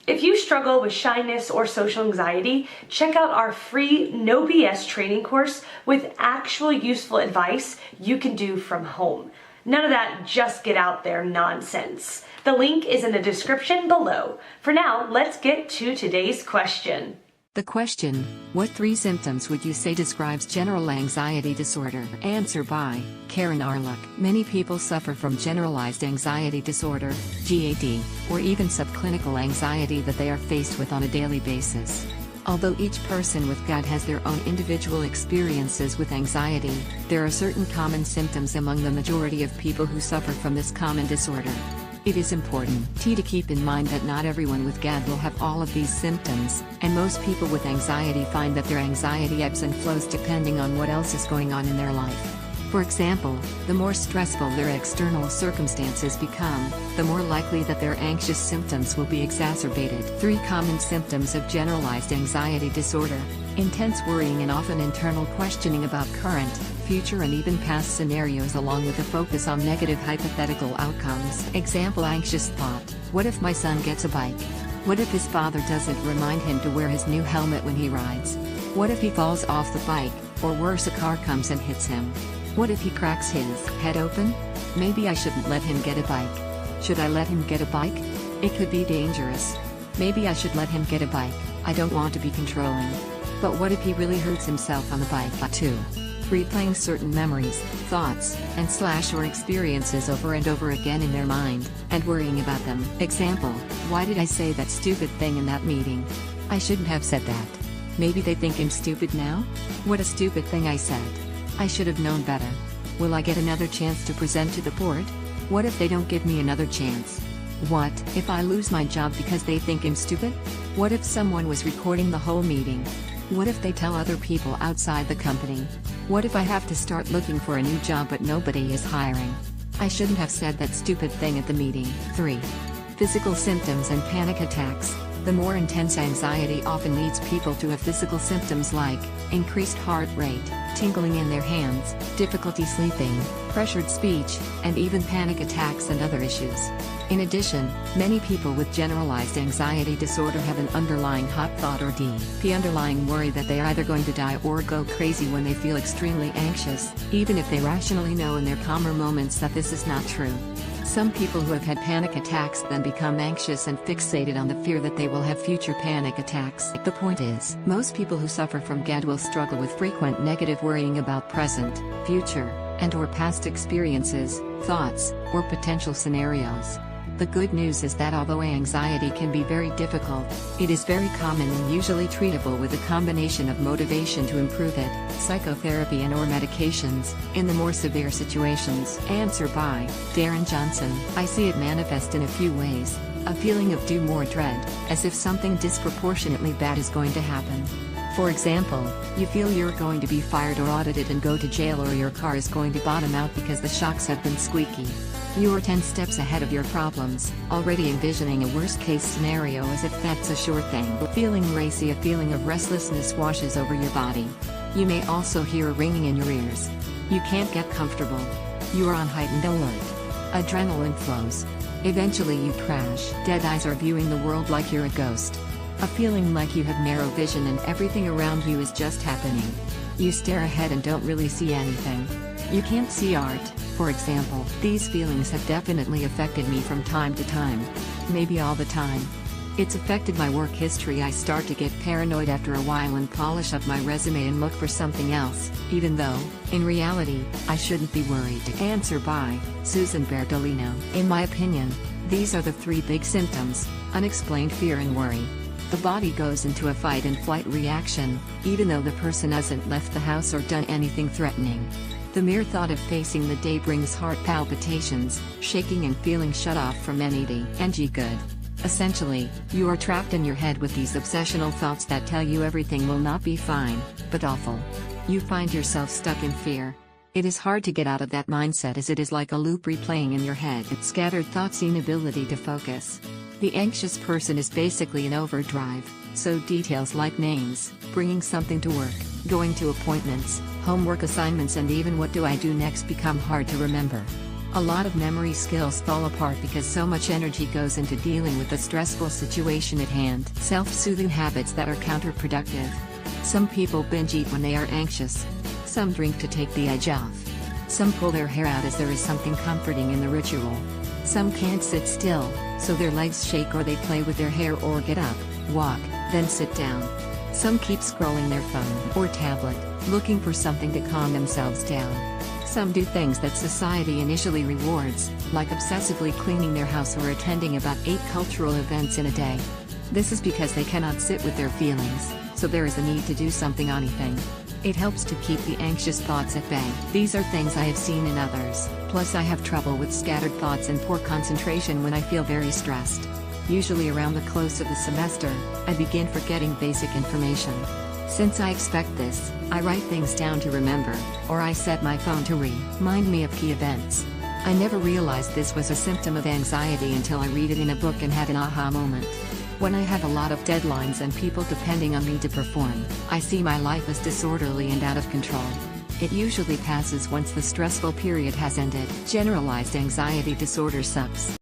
If you struggle with shyness or social anxiety, check out our free No BS training course with actual useful advice you can do from home. None of that just get out there nonsense. The link is in the description below. For now, let's get to today's question. The question, what 3 symptoms would you say describes general anxiety disorder? Answer by Karen Arluck. Many people suffer from generalized anxiety disorder, GAD, or even subclinical anxiety that they are faced with on a daily basis. Although each person with GAD has their own individual experiences with anxiety, there are certain common symptoms among the majority of people who suffer from this common disorder. It is important to keep in mind that not everyone with GAD will have all of these symptoms, and most people with anxiety find that their anxiety ebbs and flows depending on what else is going on in their life. For example, the more stressful their external circumstances become, the more likely that their anxious symptoms will be exacerbated. 3 common symptoms of generalized anxiety disorder: intense worrying and often internal questioning about current, future and even past scenarios, along with a focus on negative hypothetical outcomes. Example: anxious thought, what if my son gets a bike? What if his father doesn't remind him to wear his new helmet when he rides? What if he falls off the bike, or worse, a car comes and hits him? What if he cracks his head open? Maybe I shouldn't let him get a bike. Should I let him get a bike? It could be dangerous. Maybe I should let him get a bike. I don't want to be controlling. But what if he really hurts himself on the bike? 2. Replaying certain memories, thoughts, and or experiences over and over again in their mind, and worrying about them. Example: why did I say that stupid thing in that meeting? I shouldn't have said that. Maybe they think I'm stupid now? What a stupid thing I said. I should have known better. Will I get another chance to present to the board? What if they don't give me another chance? What if I lose my job because they think I'm stupid? What if someone was recording the whole meeting? What if they tell other people outside the company? What if I have to start looking for a new job but nobody is hiring? I shouldn't have said that stupid thing at the meeting. 3. Physical symptoms and panic attacks. The more intense anxiety often leads people to have physical symptoms like increased heart rate, tingling in their hands, difficulty sleeping, pressured speech, and even panic attacks and other issues. In addition, many people with generalized anxiety disorder have an underlying hot thought or deep underlying worry that they are either going to die or go crazy when they feel extremely anxious, even if they rationally know in their calmer moments that this is not true. Some people who have had panic attacks then become anxious and fixated on the fear that they will have future panic attacks. The point is, most people who suffer from GAD will struggle with frequent negative worrying about present, future, and/or past experiences, thoughts, or potential scenarios. The good news is that although anxiety can be very difficult, it is very common and usually treatable with a combination of motivation to improve it, psychotherapy and/or medications, in the more severe situations. Answer by Darren Johnson. I see it manifest in a few ways: a feeling of doom or dread, as if something disproportionately bad is going to happen. For example, you feel you're going to be fired or audited and go to jail, or your car is going to bottom out because the shocks have been squeaky. You are 10 steps ahead of your problems, already envisioning a worst-case scenario as if that's a sure thing. Feeling racy, a feeling of restlessness washes over your body. You may also hear a ringing in your ears. You can't get comfortable. You are on heightened alert. Adrenaline flows. Eventually you crash. Dead eyes are viewing the world like you're a ghost. A feeling like you have narrow vision and everything around you is just happening. You stare ahead and don't really see anything. You can't see art, for example. These feelings have definitely affected me from time to time. Maybe all the time. It's affected my work history. I start to get paranoid after a while and polish up my resume and look for something else, even though, in reality, I shouldn't be worried. Answer by Susan Bertolino. In my opinion, these are the 3 big symptoms: unexplained fear and worry. The body goes into a fight and flight reaction, even though the person hasn't left the house or done anything threatening. The mere thought of facing the day brings heart palpitations, shaking and feeling shut off from anything good. Essentially, you are trapped in your head with these obsessional thoughts that tell you everything will not be fine, but awful. You find yourself stuck in fear. It is hard to get out of that mindset, as it is like a loop replaying in your head. Scattered thoughts, inability to focus. The anxious person is basically in overdrive, so details like names, bringing something to work, going to appointments, homework assignments and even what do I do next become hard to remember. A lot of memory skills fall apart because so much energy goes into dealing with the stressful situation at hand. Self-soothing habits that are counterproductive. Some people binge eat when they are anxious. Some drink to take the edge off. Some pull their hair out as there is something comforting in the ritual. Some can't sit still, so their legs shake or they play with their hair or get up, walk, then sit down. Some keep scrolling their phone or tablet, looking for something to calm themselves down. Some do things that society initially rewards, like obsessively cleaning their house or attending about 8 cultural events in a day. This is because they cannot sit with their feelings, so there is a need to do something on anything. It helps to keep the anxious thoughts at bay. These are things I have seen in others, plus I have trouble with scattered thoughts and poor concentration when I feel very stressed. Usually around the close of the semester, I begin forgetting basic information. Since I expect this, I write things down to remember, or I set my phone to remind me of key events. I never realized this was a symptom of anxiety until I read it in a book and had an aha moment. When I have a lot of deadlines and people depending on me to perform, I see my life as disorderly and out of control. It usually passes once the stressful period has ended. Generalized anxiety disorder subs.